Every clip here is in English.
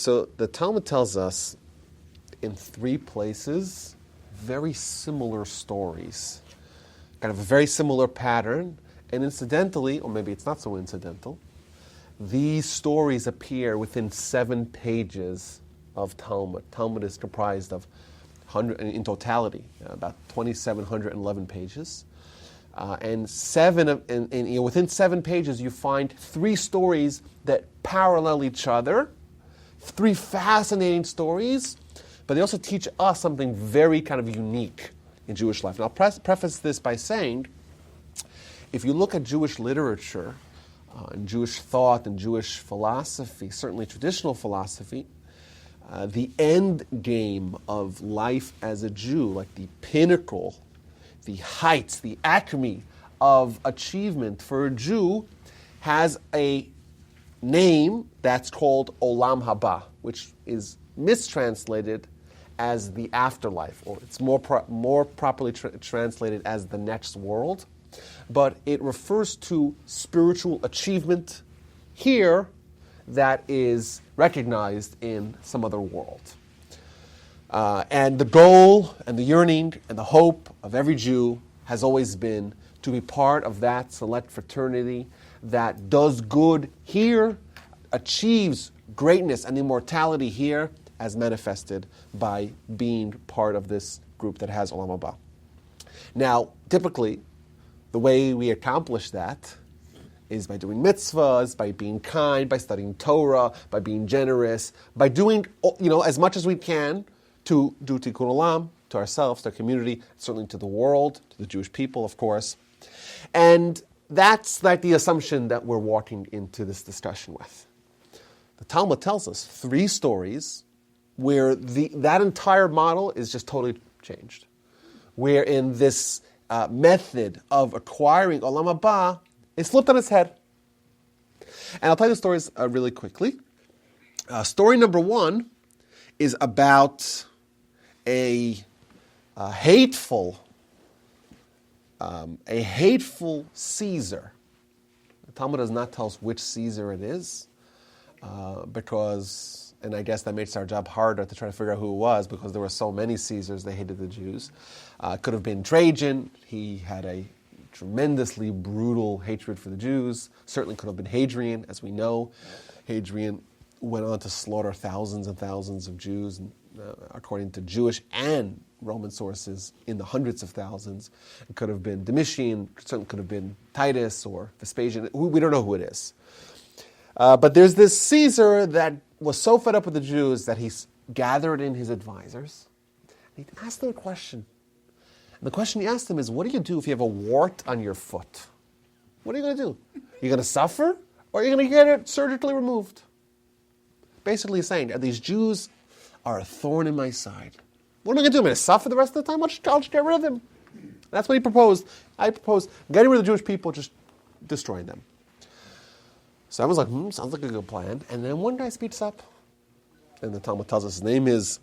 So the Talmud tells us in 3 places very similar stories, kind of a very similar pattern, and incidentally, or maybe it's not so incidental, these stories appear within 7 pages of Talmud. Talmud is comprised of in totality about 2,711 pages, and within 7 pages you find 3 stories that parallel each other. 3 fascinating stories, but they also teach us something very kind of unique in Jewish life. And I'll preface this by saying, if you look at Jewish literature, and Jewish thought and Jewish philosophy, certainly traditional philosophy, the end game of life as a Jew, like the pinnacle, the heights, the acme of achievement for a Jew, has a name that's called Olam Haba, which is mistranslated as the afterlife, or it's more properly translated as the next world. But it refers to spiritual achievement here that is recognized in some other world. And the goal and the yearning and the hope of every Jew has always been to be part of that select fraternity that does good here, achieves greatness and immortality here, as manifested by being part of this group that has Olam Haba. Now, typically, the way we accomplish that is by doing mitzvahs, by being kind, by studying Torah, by being generous, by doing as much as we can to do tikkun olam, to ourselves, to our community, certainly to the world, to the Jewish people, of course. And that's like the assumption that we're walking into this discussion with. The Talmud tells us 3 stories where that entire model is just totally changed. Where in this method of acquiring Olam Haba is flipped on its head. And I'll tell you the stories really quickly. Story number 1 is about a hateful Caesar. The Talmud does not tell us which Caesar it is, because, and I guess that makes our job harder to try to figure out who it was, because there were so many Caesars, they hated the Jews. It could have been Trajan. He had a tremendously brutal hatred for the Jews. Certainly could have been Hadrian, as we know. Hadrian went on to slaughter thousands and thousands of Jews, according to Jewish and Roman sources, in the hundreds of thousands. It could have been Domitian, certainly could have been Titus or Vespasian. We don't know who it is. But there's this Caesar that was so fed up with the Jews that he gathered in his advisors. And he asked them a question. And the question he asked them is, what do you do if you have a wart on your foot? What are you going to do? You're going to suffer, or are you going to get it surgically removed? Basically saying, these Jews are a thorn in my side. What am I going to do? I'm going to suffer the rest of the time? I'll just get rid of them. That's what he proposed. I proposed getting rid of the Jewish people, just destroying them. So I was like, sounds like a good plan. And then one guy speaks up, and the Talmud tells us his name is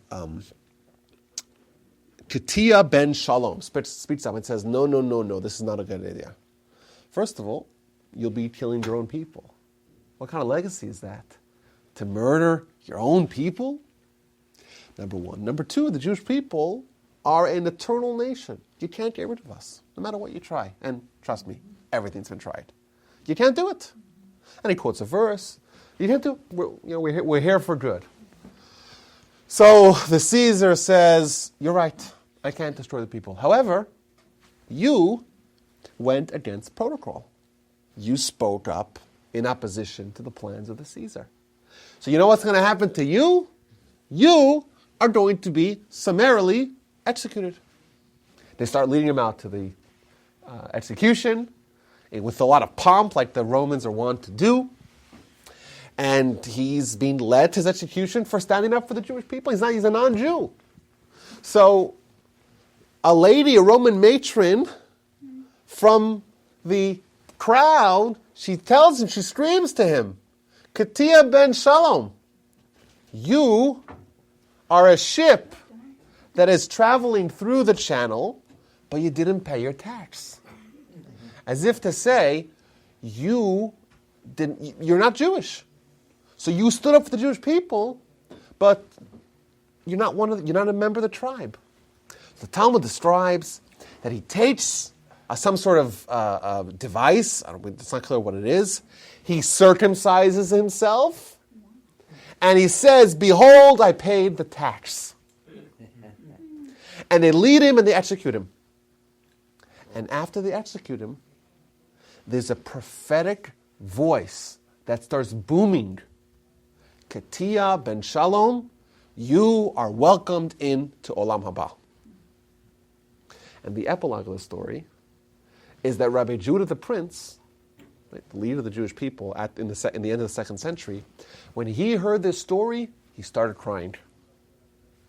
Ketia ben Shalom. Speaks up and says, no, this is not a good idea. First of all, you'll be killing your own people. What kind of legacy is that? To murder your own people? Number 1. Number 2, the Jewish people are an eternal nation. You can't get rid of us, no matter what you try. And trust me, everything's been tried. You can't do it. And he quotes a verse. You can't do. We're here for good. So the Caesar says, "You're right. I can't destroy the people. However, you went against protocol. You spoke up in opposition to the plans of the Caesar. So you know what's going to happen to you? You are going to be summarily executed." They start leading him out to the execution with a lot of pomp, like the Romans are wont to do. And he's being led to his execution for standing up for the Jewish people. He's a non-Jew. So a lady, a Roman matron from the crowd, she tells him, she screams to him, Ketia ben Shalom, you are a ship that is traveling through the channel, but you didn't pay your tax. As if to say, you're not Jewish. So you stood up for the Jewish people, but you're not a member of the tribe. The Talmud describes that he takes some sort of device. It's not clear what it is. He circumcises himself, and he says, "Behold, I paid the tax." And they lead him and they execute him. And after they execute him, there's a prophetic voice that starts booming. Ketia ben Shalom, you are welcomed into Olam Haba. And the epilogue of the story is that Rabbi Judah the prince, right, the leader of the Jewish people in the end of the 2nd century, when he heard this story, he started crying.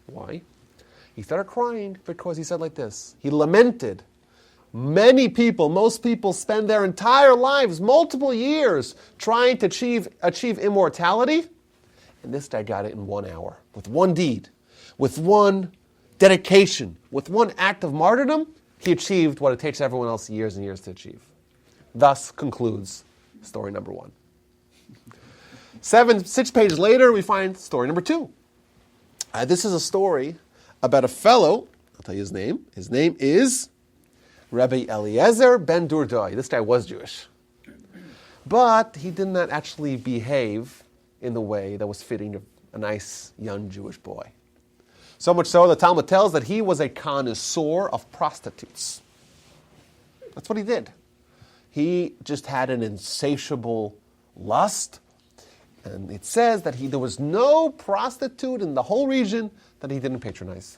Why? He started crying because he said like this. He lamented. Most people spend their entire lives, multiple years, trying to achieve immortality. And this guy got it in 1 hour, with one deed, with one dedication, with one act of martyrdom. He achieved what it takes everyone else years and years to achieve. Thus concludes story number 1. 6 pages later, we find story number 2. This is a story about a fellow. I'll tell you his name. His name is Rabbi Eliezer ben Durdai. This guy was Jewish. But he did not actually behave in the way that was fitting of a nice young Jewish boy. So much so, the Talmud tells that he was a connoisseur of prostitutes. That's what he did. He just had an insatiable lust. And it says that there was no prostitute in the whole region that he didn't patronize.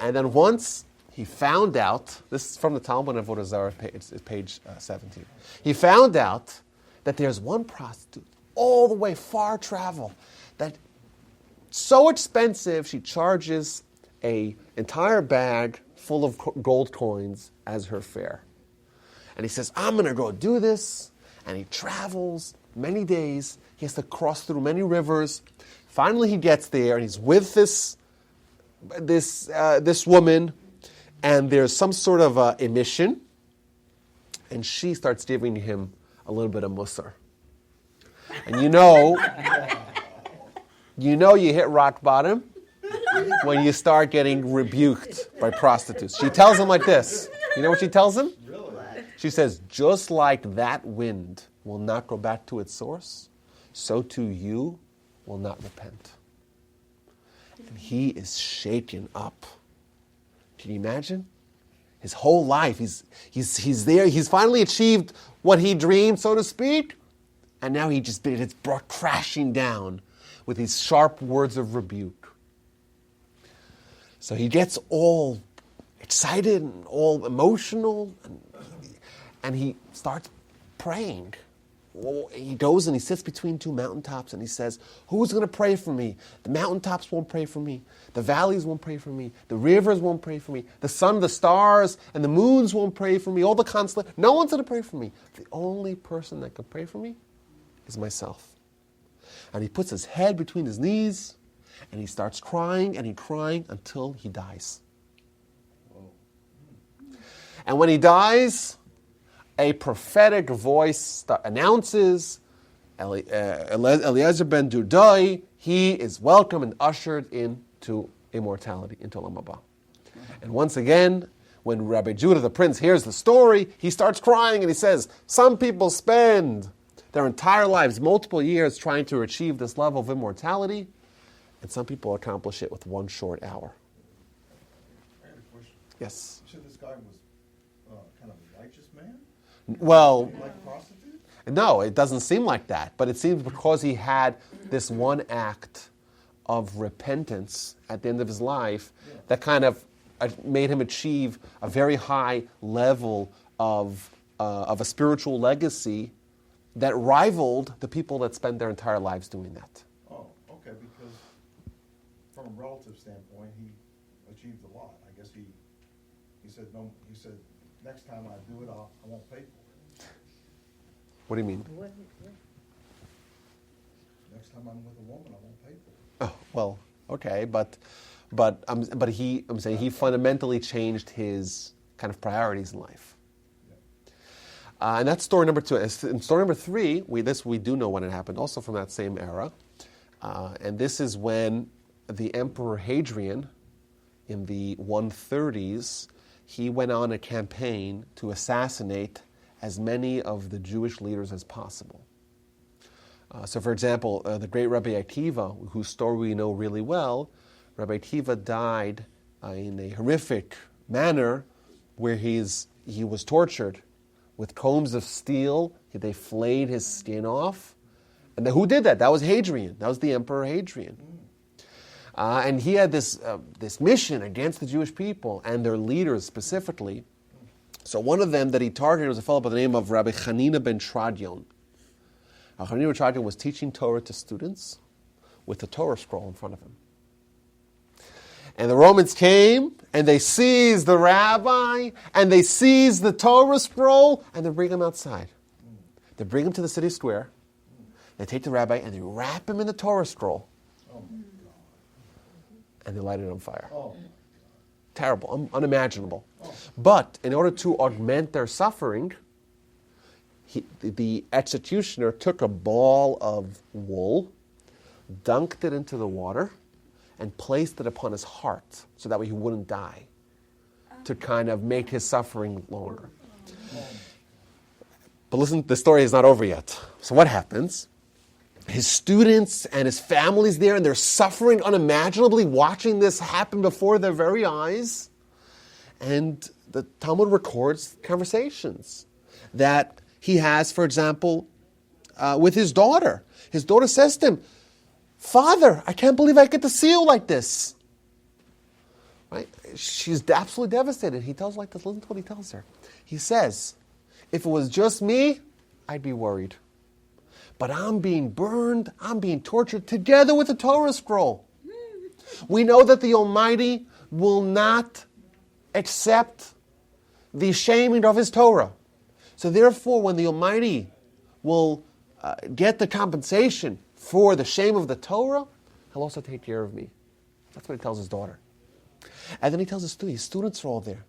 And then once he found out, this is from the Talmud of Avodah Zarah, page 17. He found out that there's one prostitute, all the way far travel, that so expensive she charges an entire bag full of gold coins as her fare. And he says, I'm going to go do this. And he travels many days. He has to cross through many rivers. Finally, he gets there, and he's with this woman, and there's some sort of emission, and she starts giving him a little bit of musar. And you hit rock bottom when you start getting rebuked by prostitutes. She tells him like this. You know what she tells him? She says, just like that wind will not go back to its source, so too you will not repent. And he is shaken up. Can you imagine? His whole life, he's there. He's finally achieved what he dreamed, so to speak. And now it's brought crashing down with these sharp words of rebuke. So he gets all excited and all emotional, and he starts praying. He goes and he sits between two mountaintops and he says, who's going to pray for me? The mountaintops won't pray for me. The valleys won't pray for me. The rivers won't pray for me. The sun, the stars, and the moons won't pray for me. All the constellations. No one's going to pray for me. The only person that can pray for me is myself. And he puts his head between his knees and he starts crying and crying until he dies. And when he dies, a prophetic voice announces Eliezer ben Durdai, he is welcome and ushered into immortality, into Olam Haba. And once again, when Rabbi Judah the prince hears the story, he starts crying and he says, some people spend their entire lives, multiple years, trying to achieve this level of immortality, and some people accomplish it with 1 short hour. I have a question. Yes? You said this guy was kind of a righteous man? Well, Like a prostitute? no, it doesn't seem like that. But it seems because he had this one act of repentance at the end of his life that kind of made him achieve a very high level of a spiritual legacy that rivaled the people that spend their entire lives doing that. Oh, okay, because from a relative standpoint, he achieved a lot. I guess he said, no, he said, next time I do it, I won't pay for it. What do you mean? Next time I'm with a woman, I won't pay for it. Oh, well, okay, but I'm saying he fundamentally changed his kind of priorities in life. And that's story number 2. In story number 3, we do know when it happened, also from that same era. And this is when the Emperor Hadrian, in the 130s, he went on a campaign to assassinate as many of the Jewish leaders as possible. So, for example, the great Rabbi Akiva, whose story we know really well, Rabbi Akiva died in a horrific manner where he was tortured with combs of steel. They flayed his skin off. And who did that? That was Hadrian. That was the Emperor Hadrian. And he had this mission against the Jewish people and their leaders specifically. So one of them that he targeted was a fellow by the name of Rabbi Hanina ben Tradion. Hanina ben Tradion was teaching Torah to students with the Torah scroll in front of him. And the Romans came, and they seized the rabbi, and they seized the Torah scroll, and they bring him outside. They bring him to the city square. They take the rabbi, and they wrap him in the Torah scroll. And they light it on fire. Terrible, unimaginable. But in order to augment their suffering, the executioner took a ball of wool, dunked it into the water, and placed it upon his heart so that way he wouldn't die, to kind of make his suffering longer. But listen, the story is not over yet. So what happens? His students and his family's there, and they're suffering unimaginably, watching this happen before their very eyes. And the Talmud records conversations that he has, for example, with his daughter. His daughter says to him, "Father, I can't believe I get to see you like this." Right? She's absolutely devastated. He tells her like this. Listen to what he tells her. He says, "If it was just me, I'd be worried. But I'm being burned, I'm being tortured together with the Torah scroll. We know that the Almighty will not accept the shaming of His Torah. So therefore, when the Almighty will get the compensation for the shame of the Torah, He'll also take care of me." That's what he tells his daughter. And then he tells his students are all there.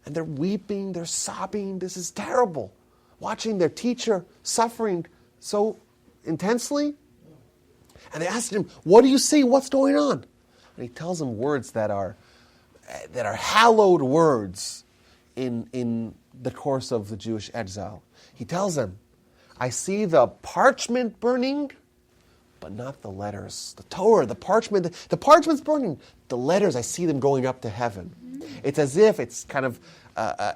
And they're weeping, they're sobbing. This is terrible. Watching their teacher suffering so intensely. And they asked him, "What do you see? What's going on?" And he tells them words that are hallowed words in the course of the Jewish exile. He tells them, "I see the parchment burning, but not the letters. The Torah, the parchment's burning. The letters, I see them going up to heaven." It's as if it's kind of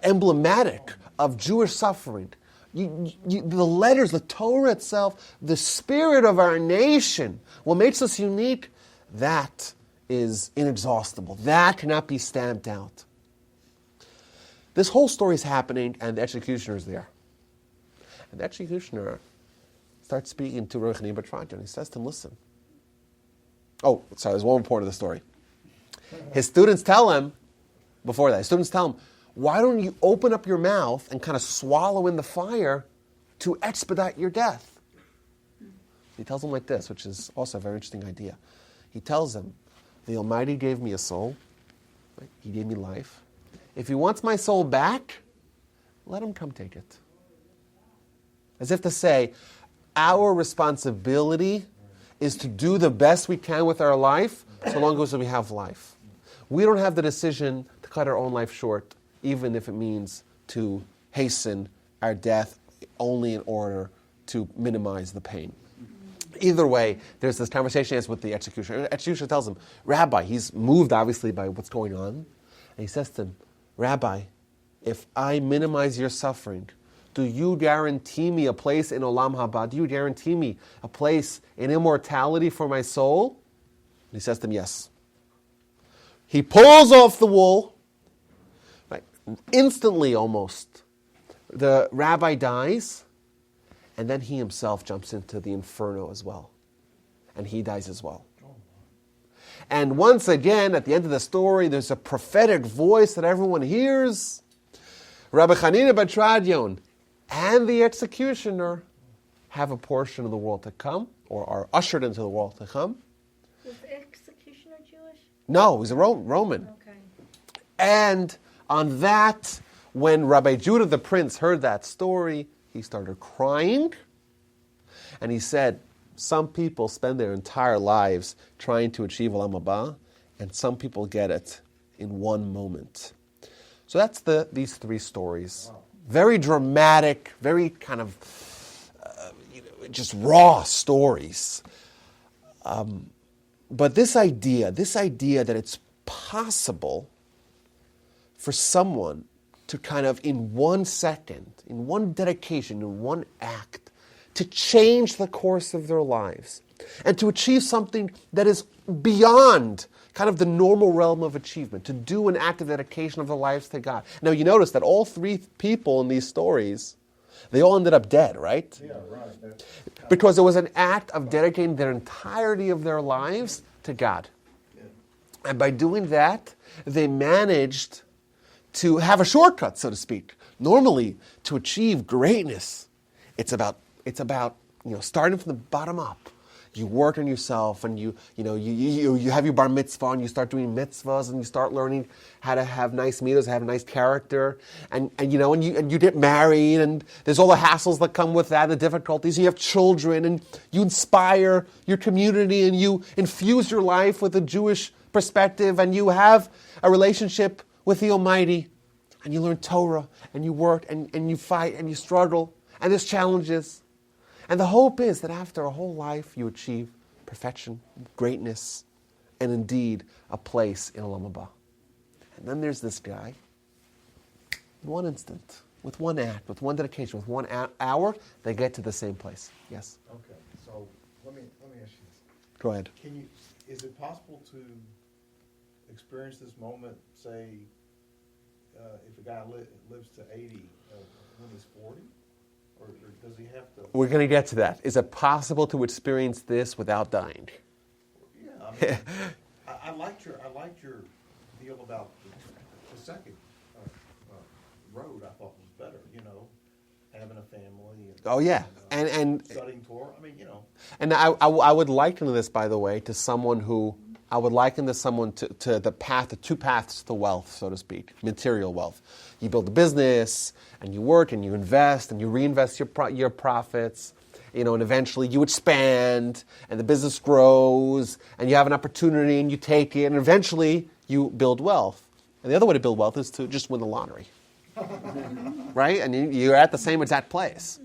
emblematic of Jewish suffering. The letters, the Torah itself, the spirit of our nation, what makes us unique, that is inexhaustible. That cannot be stamped out. This whole story is happening, and the executioner is there. And the executioner starts speaking to Rabbi Hanina ben Tradion, and he says to him, "Listen." Oh, sorry, there's one more part of the story. His students tell him, "Why don't you open up your mouth and kind of swallow in the fire to expedite your death?" He tells them like this, which is also a very interesting idea. He tells them, "The Almighty gave me a soul. Right? He gave me life. If He wants my soul back, let Him come take it." As if to say, our responsibility is to do the best we can with our life, so long as we have life. We don't have the decision to cut our own life short, even if it means to hasten our death only in order to minimize the pain. Either way, there's this conversation as with the executioner. The executioner tells him, "Rabbi," he's moved obviously by what's going on, and he says to him, "Rabbi, if I minimize your suffering, do you guarantee me a place in Olam Haba? Do you guarantee me a place in immortality for my soul?" And he says to him, "Yes." He pulls off the wool. Right, instantly almost, the rabbi dies, and then he himself jumps into the inferno as well. And he dies as well. And once again, at the end of the story, there's a prophetic voice that everyone hears. Rabbi Hanina ben Tradion and the executioner have a portion of the world to come, or are ushered into the world to come. Was the executioner Jewish? No, he's a Roman. Okay. And on that, when Rabbi Judah the Prince heard that story, he started crying. And he said, some people spend their entire lives trying to achieve Olam Haba, and some people get it in one moment. So that's these three stories. Very dramatic, very kind of just raw stories. But this idea that it's possible for someone to kind of in 1 second, in one dedication, in one act, to change the course of their lives and to achieve something that is beyond kind of the normal realm of achievement, to do an act of dedication of their lives to God. Now you notice that all three people in these stories, they all ended up dead, right? Yeah, right. Because it was an act of dedicating their entirety of their lives to God. Yeah. And by doing that, they managed to have a shortcut, so to speak. Normally, to achieve greatness, it's about starting from the bottom up. You work on yourself, and you have your bar mitzvah, and you start doing mitzvahs, and you start learning how to have nice mitzvahs, have a nice character, and you get married, and there's all the hassles that come with that, and the difficulties. You have children, and you inspire your community, and you infuse your life with a Jewish perspective, and you have a relationship with the Almighty, and you learn Torah, and you work, and you fight, and you struggle, and there's challenges. And the hope is that after a whole life you achieve perfection, greatness, and indeed a place in Olam Haba. And then there's this guy, in one instant, with one act, with one dedication, with 1 hour, they get to the same place. Yes? Okay, so let me ask you this. Go ahead. Is it possible to experience this moment, say, if a guy lives to 80 when he's 40? Or does he have to? We're going to get to that. Is it possible to experience this without dying? Yeah, I mean, I liked your deal about the second road. I thought was better. Having a family. Oh yeah, and studying Torah. I mean, And I would liken this, by the way, to someone to the two paths to wealth, so to speak, material wealth. You build a business, and you work, and you invest, and you reinvest your profits, and eventually you expand, and the business grows, and you have an opportunity, and you take it, and eventually you build wealth. And the other way to build wealth is to just win the lottery, right? And you're at the same exact place.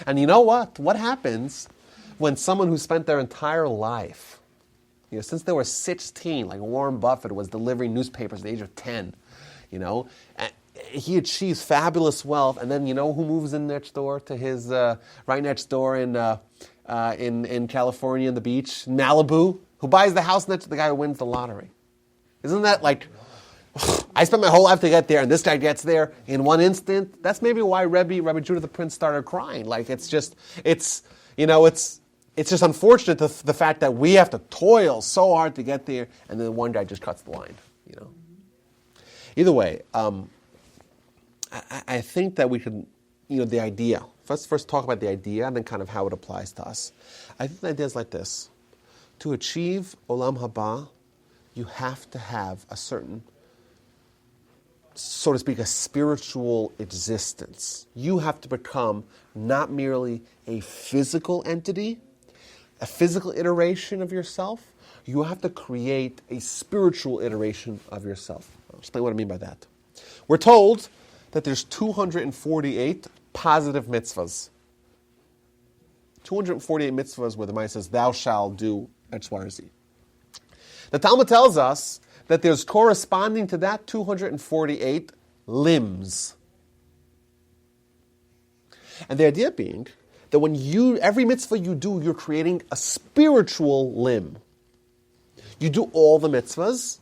And you know what? What happens when someone who spent their entire life, since they were 16, like Warren Buffett was delivering newspapers at the age of 10, he achieves fabulous wealth, and then who moves in next door to his, right next door in California, on the beach, Malibu, who buys the house next to the guy who wins the lottery. Isn't that like, I spent my whole life to get there, and this guy gets there in one instant? That's maybe why Rabbi Judah the Prince started crying. Like, it's just unfortunate the fact that we have to toil so hard to get there, and then one guy just cuts the line. Either way, I think that we could, the idea. Let's first talk about the idea, and then kind of how it applies to us. I think the idea is like this: to achieve Olam Haba, you have to have a certain, so to speak, a spiritual existence. You have to become not merely a physical entity, a physical iteration of yourself. You have to create a spiritual iteration of yourself. I'll explain what I mean by that. We're told that there's 248 positive mitzvahs. 248 mitzvahs where the Maya says, thou shalt do X, Y, or Z. The Talmud tells us that there's corresponding to that 248 limbs. And the idea being that every mitzvah you do, you're creating a spiritual limb. You do all the mitzvahs,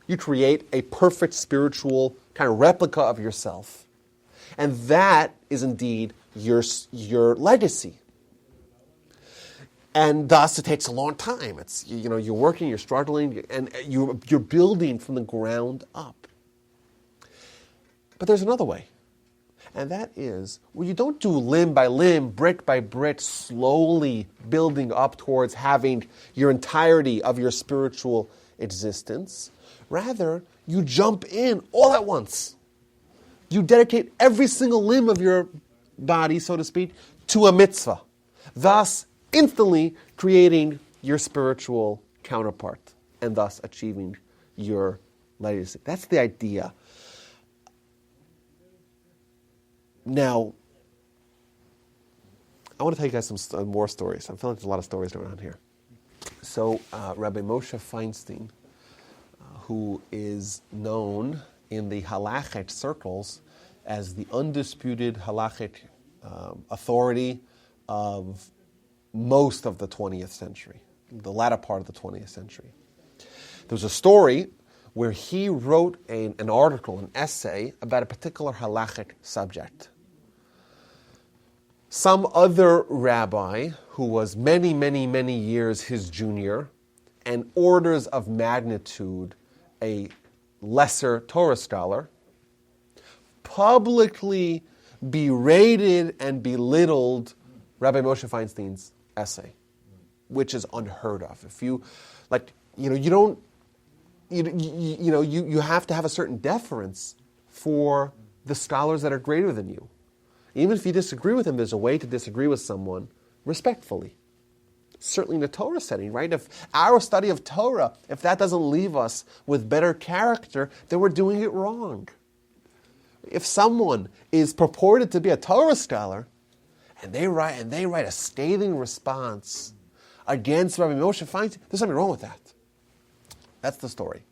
you create a perfect spiritual kind of replica of yourself. And that is indeed your legacy. And thus it takes a long time. It's you're working, you're struggling, and you're building from the ground up. But there's another way. And that is where you don't do limb by limb, brick by brick, slowly building up towards having your entirety of your spiritual existence. Rather, you jump in all at once. You dedicate every single limb of your body, so to speak, to a mitzvah. Thus, instantly creating your spiritual counterpart and thus achieving your legacy. That's the idea. Now, I want to tell you guys some more stories. I feel like there's a lot of stories around here. So, Rabbi Moshe Feinstein, who is known in the halachic circles as the undisputed halachic authority of most of the 20th century, the latter part of the 20th century. There was a story where he wrote an article, an essay, about a particular halachic subject. Some other rabbi, who was many, many, many years his junior, and orders of magnitude a lesser Torah scholar, publicly berated and belittled Rabbi Moshe Feinstein's essay, which is unheard of. If you, you have to have a certain deference for the scholars that are greater than you. Even if you disagree with them, there's a way to disagree with someone respectfully. Certainly in a Torah setting, right? If our study of Torah, if that doesn't leave us with better character, then we're doing it wrong. If someone is purported to be a Torah scholar, and they write a scathing response against Rabbi Moshe Feinstein, there's something wrong with that. That's the story.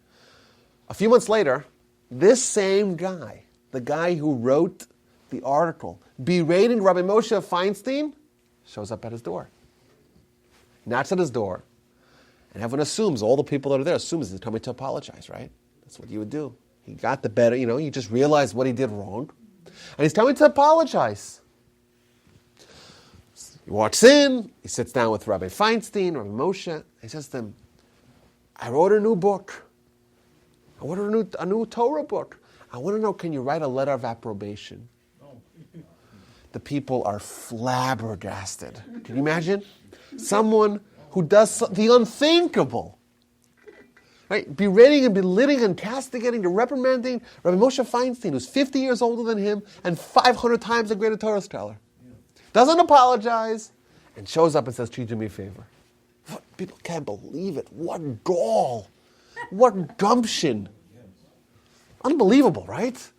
A few months later, this same guy, the guy who wrote the article berating Rabbi Moshe Feinstein, shows up at his door. Knocks at his door, and everyone assumes, all the people that are there assume he's coming to apologize, right? That's what you would do. He got the better, he just realized what he did wrong, and he's coming to apologize. He walks in, he sits down with Rabbi Feinstein, Rabbi Moshe, he says to him, I wrote a new book. I wrote a new Torah book. I want to know, can you write a letter of approbation? The people are flabbergasted. Can you imagine? Someone who does the unthinkable. Right? Berating and belittling and castigating and reprimanding Rabbi Moshe Feinstein, who's 50 years older than him and 500 times a greater Torah scholar. Doesn't apologize and shows up and says, "Can you do me a favor?" People can't believe it. What gall. What gumption. Unbelievable, right?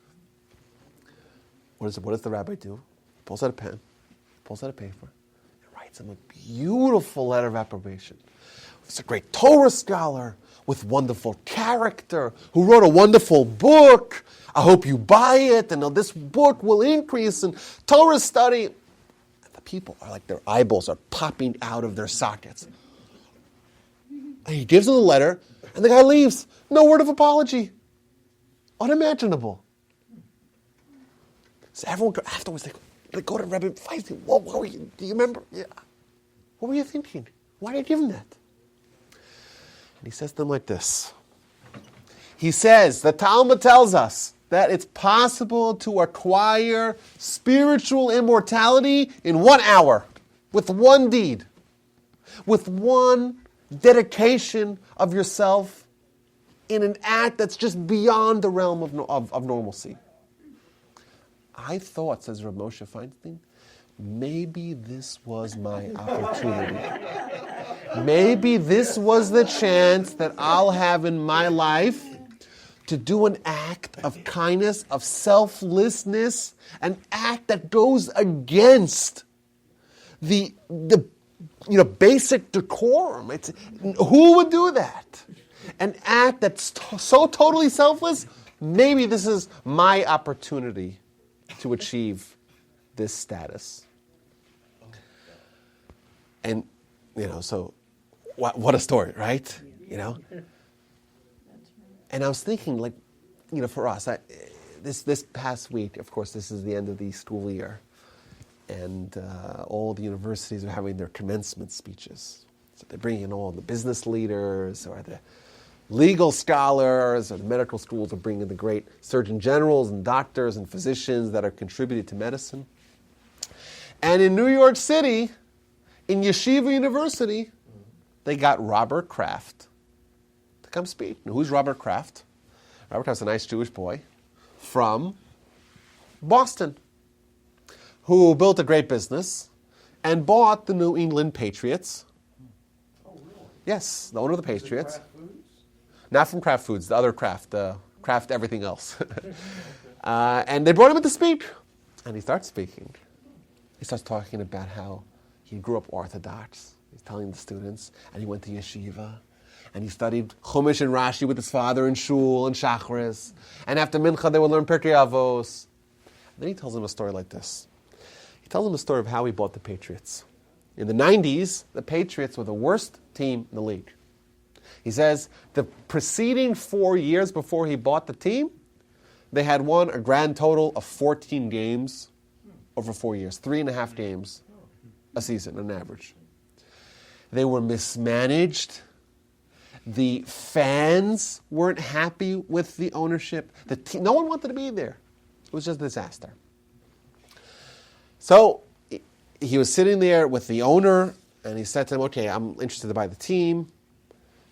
What does the rabbi do? Pulls out a pen, pulls out a paper, and writes him a beautiful letter of approbation. He's a great Torah scholar with wonderful character, who wrote a wonderful book. I hope you buy it, and this book will increase in Torah study. And the people are like, their eyeballs are popping out of their sockets. And he gives them the letter, and the guy leaves. No word of apology. Unimaginable. So everyone afterwards, they go to Rabbi Feinstein. What were you? Do you remember? Yeah. What were you thinking? Why did you give him that? And he says to them like this. He says, the Talmud tells us that it's possible to acquire spiritual immortality in 1 hour, with one deed, with one dedication of yourself in an act that's just beyond the realm of normalcy. I thought, says Rabbi Moshe Feinstein, maybe this was my opportunity. Maybe this was the chance that I'll have in my life to do an act of kindness, of selflessness, an act that goes against the basic decorum. Who would do that? An act that's so totally selfless? Maybe this is my opportunity to achieve this status. And, so what a story, right? And I was thinking, for us, this past week, of course, this is the end of the school year, and all the universities are having their commencement speeches. So they're bringing in all the business leaders, or the legal scholars, or the medical schools are bringing the great surgeon generals and doctors and physicians that are contributed to medicine. And in New York City, in Yeshiva University, they got Robert Kraft to come speak. Now, who's Robert Kraft? Robert Kraft's a nice Jewish boy from Boston who built a great business and bought the New England Patriots. Oh, really? Yes, the owner of the Is it Patriots. Kraft Foods? Not from Kraft Foods, the other Kraft, Kraft everything else. And they brought him in to speak. And he starts speaking. He starts talking about how he grew up Orthodox. He's telling the students. And he went to yeshiva. And he studied Chumash and Rashi with his father in shul and Shachris. And after Mincha, they would learn Pirkei Avos. And then he tells them a story like this. He tells them a story of how he bought the Patriots. In the 90s, the Patriots were the worst team in the league. He says the preceding 4 years before he bought the team, they had won a grand total of 14 games over 4 years, 3.5 games a season on average. They were mismanaged. The fans weren't happy with the ownership. No one wanted to be there. It was just a disaster. So he was sitting there with the owner, and he said to him, okay, I'm interested to buy the team.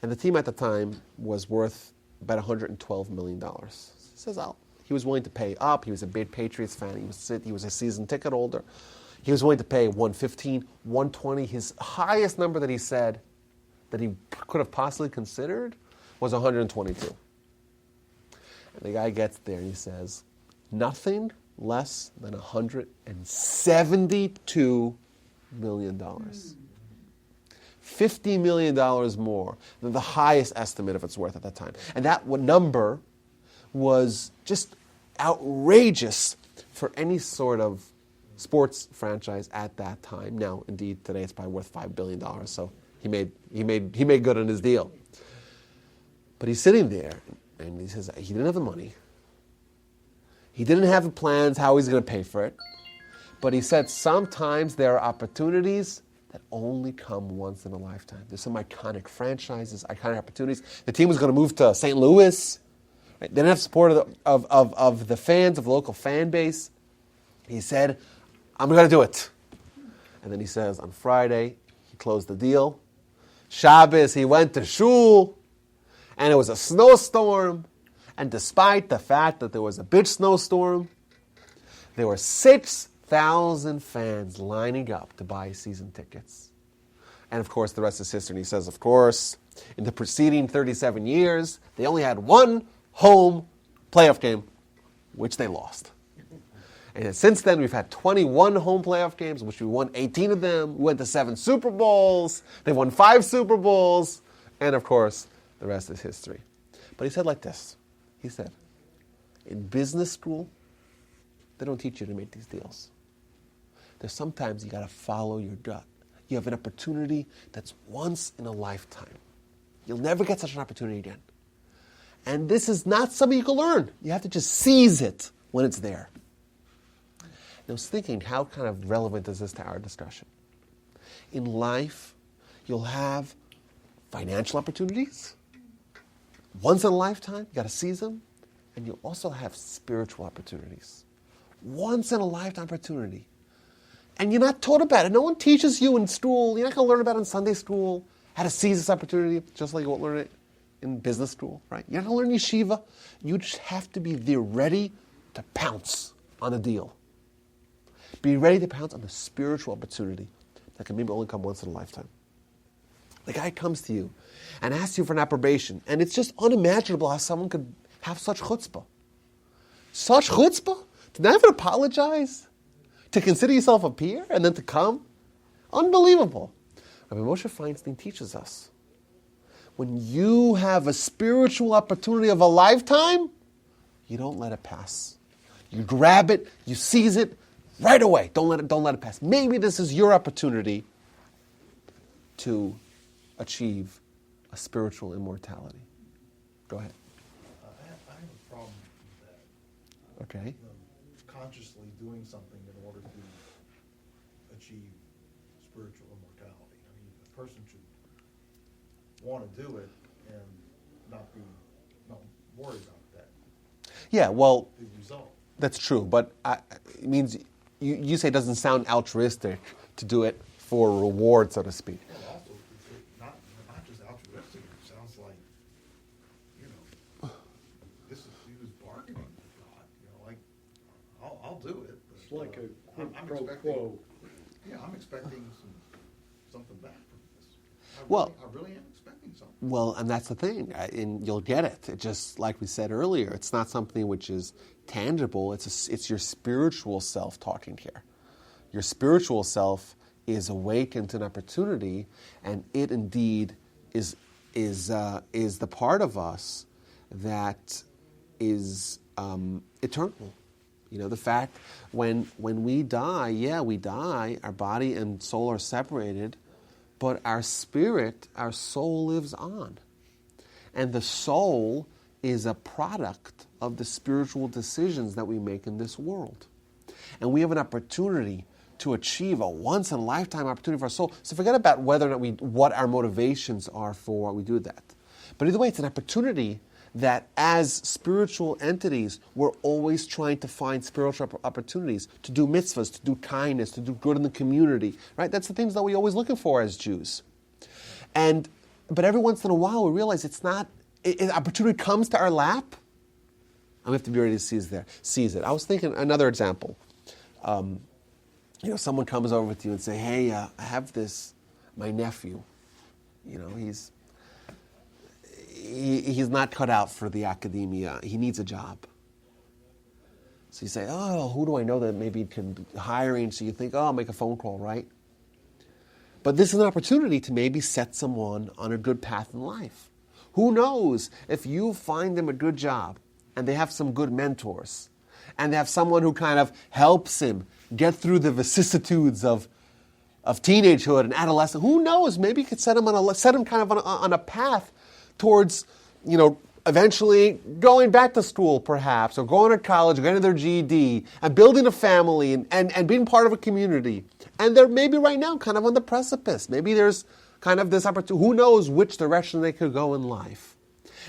And the team at the time was worth about $112 million. He says, he was willing to pay up. He was a big Patriots fan. He was a season ticket holder. He was willing to pay $115, $120. His highest number that he said that he could have possibly considered was $122. And the guy gets there and he says, nothing less than $172 million. $50 million more than the highest estimate of its worth at that time. And that number was just outrageous for any sort of sports franchise at that time. Now, indeed, today it's probably worth $5 billion, so he made good on his deal. But he's sitting there, and he says he didn't have the money. He didn't have the plans how he's going to pay for it. But he said sometimes there are opportunities that only come once in a lifetime. There's some iconic franchises, iconic opportunities. The team was going to move to St. Louis. Right? They didn't have support of the fans, of the local fan base. He said, I'm going to do it. And then he says, on Friday, he closed the deal. Shabbos, he went to shul, and it was a snowstorm. And despite the fact that there was a big snowstorm, there were 6,000 fans lining up to buy season tickets. And of course, the rest is history. And he says, of course, in the preceding 37 years, they only had one home playoff game, which they lost. And since then, we've had 21 home playoff games, which we won 18 of them. We went to 7 Super Bowls. They won 5 Super Bowls. And of course, the rest is history. But he said like this. He said, in business school, they don't teach you to make these deals. There's sometimes you got to follow your gut. You have an opportunity that's once in a lifetime. You'll never get such an opportunity again. And this is not something you can learn. You have to just seize it when it's there. And I was thinking, how kind of relevant is this to our discussion? In life, you'll have financial opportunities. Once in a lifetime, you got to seize them. And you'll also have spiritual opportunities. Once in a lifetime opportunity. And you're not taught about it. No one teaches you in school. You're not going to learn about it in Sunday school, how to seize this opportunity, just like you won't learn it in business school, right? You're not going to learn yeshiva. You just have to be there ready to pounce on a deal. Be ready to pounce on the spiritual opportunity that can maybe only come once in a lifetime. The guy comes to you and asks you for an approbation, and it's just unimaginable how someone could have such chutzpah. Such chutzpah? To not even apologize? To consider yourself a peer and then to come? Unbelievable. Rabbi Moshe Feinstein teaches us, when you have a spiritual opportunity of a lifetime, you don't let it pass. You grab it, you seize it right away. Don't let it pass. Maybe this is your opportunity to achieve a spiritual immortality. Go ahead. I have a problem with that. Okay. Consciously doing something in order to achieve spiritual immortality. I mean, a person should want to do it and not worry about that. Yeah, well, The result. that's true, but it means you say it doesn't sound altruistic to do it for a reward, so to speak. Well, also, it's not just altruistic. It sounds like, this is he was bargaining with God. Like, I'll do it. But, It's like a I'm quid pro expecting. quo. Yeah, I'm expecting something back from this. I really am expecting something. Well, and that's the thing, and you'll get it. It just, like we said earlier, it's not something which is tangible. It's your spiritual self talking here. Your spiritual self is awakened to an opportunity, and it indeed is the part of us that is eternal. You know, the fact when we die, we die, our body and soul are separated, but our spirit, our soul lives on. And the soul is a product of the spiritual decisions that we make in this world. And we have an opportunity to achieve a once-in-a-lifetime opportunity for our soul. So forget about whether or not what our motivations are for why we do that. But either way, it's an opportunity that as spiritual entities, we're always trying to find spiritual opportunities, to do mitzvahs, to do kindness, to do good in the community, right? That's the things that we're always looking for as Jews. But every once in a while, we realize opportunity comes to our lap, and we have to be ready to seize it. I was thinking another example. Someone comes over to you and say, hey, I have my nephew, he's not cut out for the academia. He needs a job. So you say, oh, who do I know that maybe can be hiring? So you think, oh, I'll make a phone call, right? But this is an opportunity to maybe set someone on a good path in life. Who knows if you find them a good job and they have some good mentors and they have someone who kind of helps him get through the vicissitudes of teenagehood and adolescence. Who knows? Maybe you could set him kind of on a path towards, eventually going back to school perhaps, or going to college, or getting their GED, and building a family, and being part of a community. And they're maybe right now kind of on the precipice. Maybe there's kind of this opportunity. Who knows which direction they could go in life.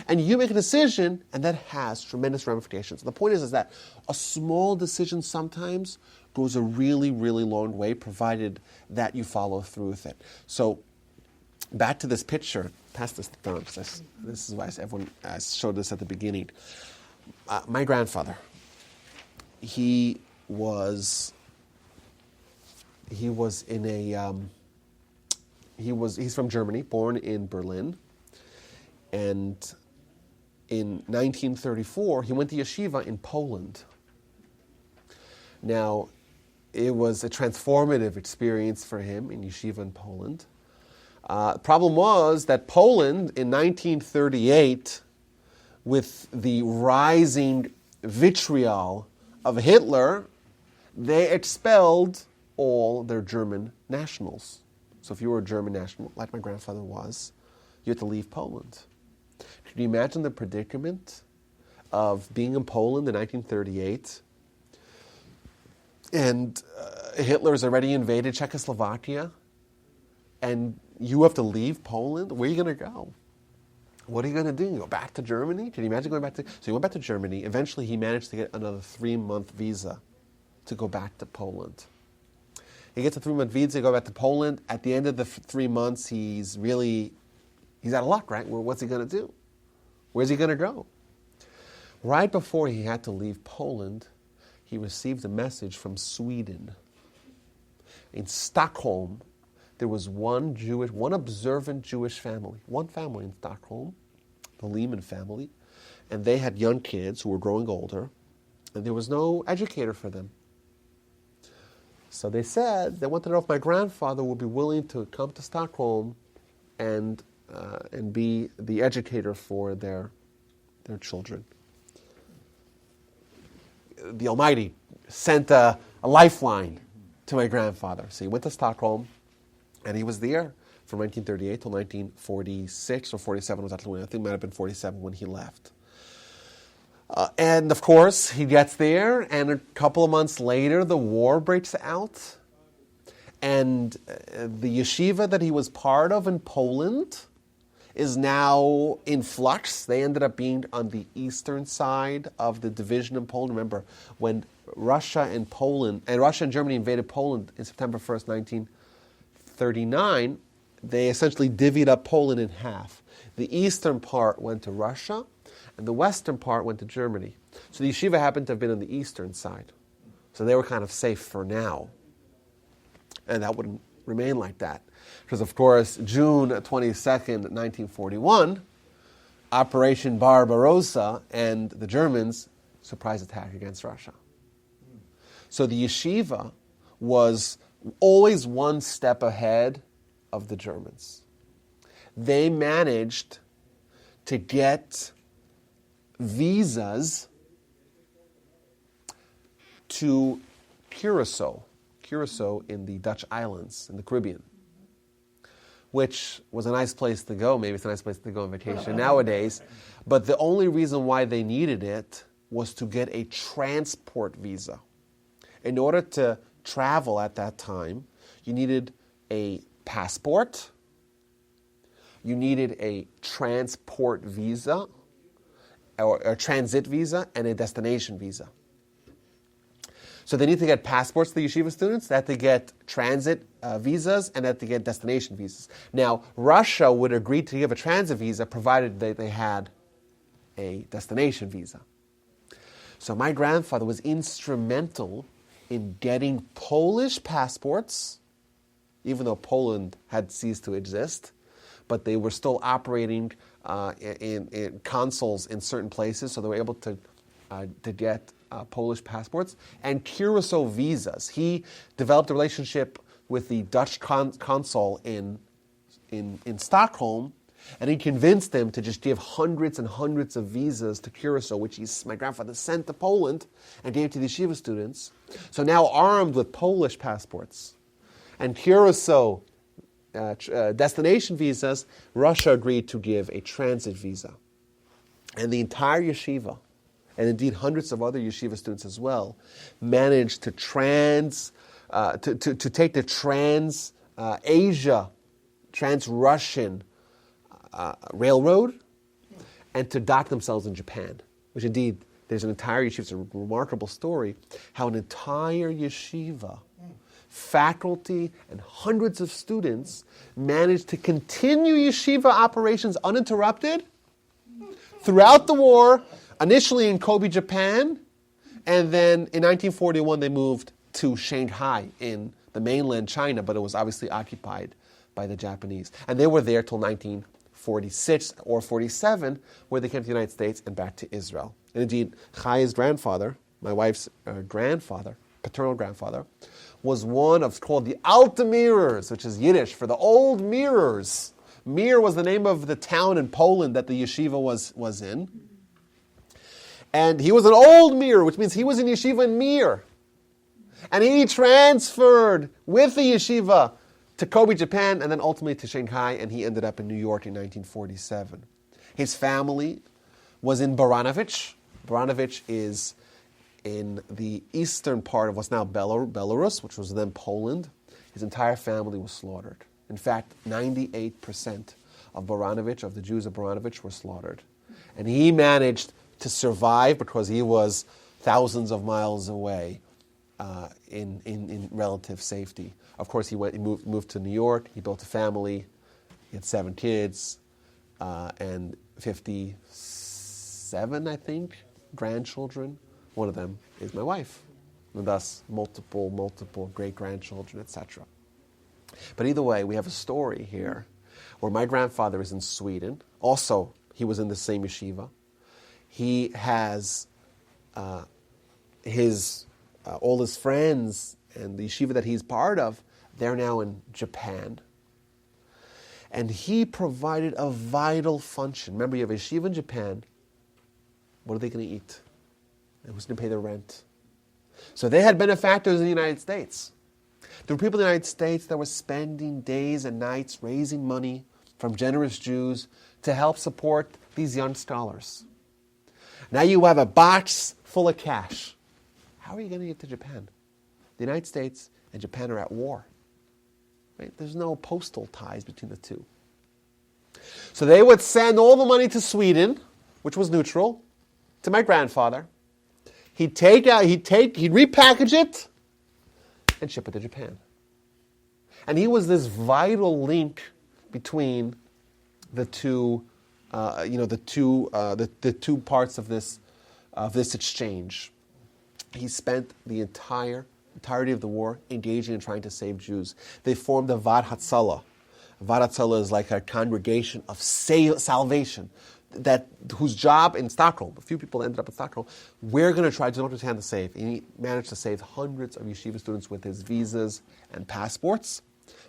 And you make a decision, and that has tremendous ramifications. The point is that a small decision sometimes goes a really, really long way, provided that you follow through with it. So, back to this picture. Pass this down, because this is why I showed this at the beginning. My grandfather, he's from Germany, born in Berlin, and in 1934 he went to yeshiva in Poland. Now, it was a transformative experience for him in yeshiva in Poland. The problem was that Poland in 1938, with the rising vitriol of Hitler, they expelled all their German nationals. So if you were a German national, like my grandfather was, you had to leave Poland. Can you imagine the predicament of being in Poland in 1938? And Hitler has already invaded Czechoslovakia, and you have to leave Poland? Where are you going to go? What are you going to do? You go back to Germany? Can you imagine going back to... So he went back to Germany. Eventually, he managed to get another 3-month visa to go back to Poland. He gets a 3-month visa to go back to Poland. At the end of the 3 months, he's out of luck, right? Well, what's he going to do? Where's he going to go? Right before he had to leave Poland, he received a message from Sweden. In Stockholm, there was one observant Jewish family, one family in Stockholm, the Lehman family, and they had young kids who were growing older, and there was no educator for them. So they said they wanted to know if my grandfather would be willing to come to Stockholm and be the educator for their children. The Almighty sent a lifeline to my grandfather. So he went to Stockholm, and he was there from 1938 till 1946 or 47 was actually, I think it might have been 47 when he left. And of course, he gets there, and a couple of months later, the war breaks out. And the yeshiva that he was part of in Poland is now in flux. They ended up being on the eastern side of the division in Poland. Remember, when Russia and Germany invaded Poland in September 1st, 1939, they essentially divvied up Poland in half. The eastern part went to Russia, and the western part went to Germany. So the yeshiva happened to have been on the eastern side. So they were kind of safe for now. And that wouldn't remain like that. Because, of course, June 22nd, 1941, Operation Barbarossa and the Germans surprise attack against Russia. So the yeshiva was always one step ahead of the Germans. They managed to get visas to Curacao in the Dutch islands in the Caribbean, which was a nice place to go. Maybe it's a nice place to go on vacation nowadays. But the only reason why they needed it was to get a transport visa. In order to travel at that time, you needed a passport, you needed a transport visa, or a transit visa, and a destination visa. So they need to get passports, the yeshiva students, they had to get transit visas, and they had to get destination visas. Now, Russia would agree to give a transit visa provided that they had a destination visa. So my grandfather was instrumental in getting Polish passports, even though Poland had ceased to exist, but they were still operating in consuls in certain places, so they were able to get Polish passports and Curacao visas. He developed a relationship with the Dutch consul in Stockholm, and he convinced them to just give hundreds and hundreds of visas to Curacao, which my grandfather sent to Poland and gave to the yeshiva students. So now armed with Polish passports and Curacao destination visas, Russia agreed to give a transit visa. And the entire yeshiva, and indeed hundreds of other yeshiva students as well, managed to take the trans-Asia, trans-Russian railroad and to dock themselves in Japan, which indeed, there's an entire yeshiva, it's a remarkable story, how an entire yeshiva, faculty, and hundreds of students managed to continue yeshiva operations uninterrupted throughout the war, initially in Kobe, Japan, and then in 1941 they moved to Shanghai in the mainland China, but it was obviously occupied by the Japanese. And they were there till 1946 or 47, where they came to the United States and back to Israel. And indeed, Chaya's grandfather, my wife's grandfather, paternal grandfather, was one of called the Altamirers, which is Yiddish for the old mirrors. Mir was the name of the town in Poland that the yeshiva was in. And he was an old Mir, which means he was in yeshiva in Mir. And he transferred with the yeshiva to Kobe, Japan, and then ultimately to Shanghai, and he ended up in New York in 1947. His family was in Baranovich. Baranovich is in the eastern part of what's now Belarus, which was then Poland. His entire family was slaughtered. In fact, 98% of Baranovich, of the Jews of Baranovich, were slaughtered. And he managed to survive because he was thousands of miles away in relative safety. Of course, he moved to New York. He built a family. He had 7 kids and 57, I think, grandchildren. One of them is my wife, and thus multiple great-grandchildren, etc. But either way, we have a story here where my grandfather is in Sweden. Also, he was in the same yeshiva. He has all his friends and the yeshiva that he's part of, they're now in Japan. And he provided a vital function. Remember, you have a yeshiva in Japan. What are they going to eat? And who's going to pay their rent? So they had benefactors in the United States. There were people in the United States that were spending days and nights raising money from generous Jews to help support these young scholars. Now you have a box full of cash. How are you going to get to Japan? The United States and Japan are at war. Right? There's no postal ties between the two. So they would send all the money to Sweden, which was neutral, to my grandfather. He'd repackage it and ship it to Japan. And he was this vital link between the two parts of this exchange. He spent the entire entirety of the war, engaging in trying to save Jews. They formed a Vad Hatzalah. Vad Hatzalah is like a congregation of salvation, whose job in Stockholm, a few people ended up in Stockholm, we're going to try to do what we can to save. And he managed to save hundreds of yeshiva students with his visas and passports,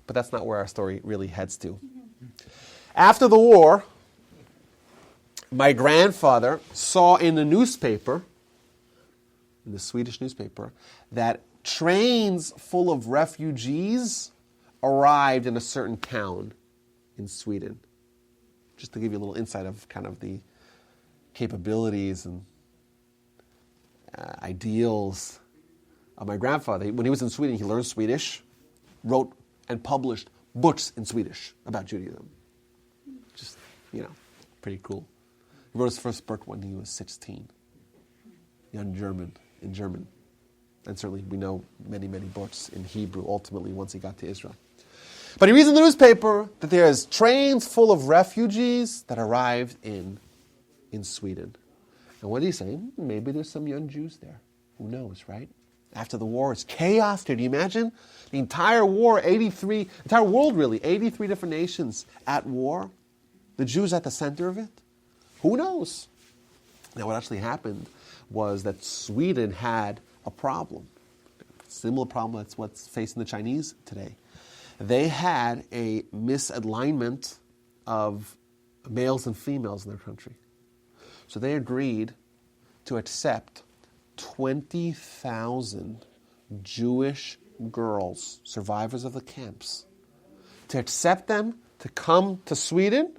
but that's not where our story really heads to. After the war, my grandfather saw in the newspaper, in the Swedish newspaper, that trains full of refugees arrived in a certain town in Sweden. Just to give you a little insight of kind of the capabilities and ideals of my grandfather. When he was in Sweden, he learned Swedish, wrote and published books in Swedish about Judaism. Just, pretty cool. He wrote his first book when he was 16, in German. And certainly we know many, many books in Hebrew, ultimately, once he got to Israel. But he reads in the newspaper that there's trains full of refugees that arrived in Sweden. And what did he say? Maybe there's some young Jews there. Who knows, right? After the war, it's chaos. Can you imagine? The entire war, entire world really, 83 different nations at war. The Jews at the center of it. Who knows? Now, what actually happened was that Sweden had a problem. Similar problem that's what's facing the Chinese today. They had a misalignment of males and females in their country. So they agreed to accept 20,000 Jewish girls, survivors of the camps, to accept them to come to Sweden,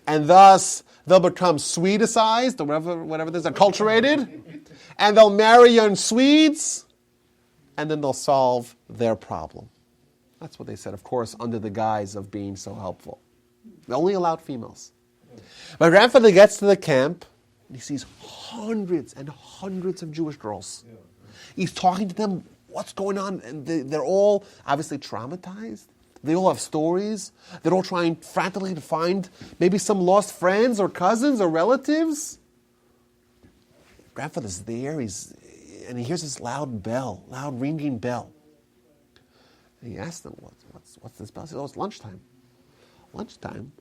and thus they'll become Swedicized, or whatever it is, acculturated, and they'll marry young Swedes, and then they'll solve their problem. That's what they said, of course, under the guise of being so helpful. They only allowed females. My grandfather gets to the camp, and he sees hundreds and hundreds of Jewish girls. He's talking to them, what's going on? And they're all obviously traumatized. They all have stories. They're all trying frantically to find maybe some lost friends or cousins or relatives. Grandfather's there, and he hears this loud ringing bell. And he asks them, what's this bell? He says, it's lunchtime. Lunchtime?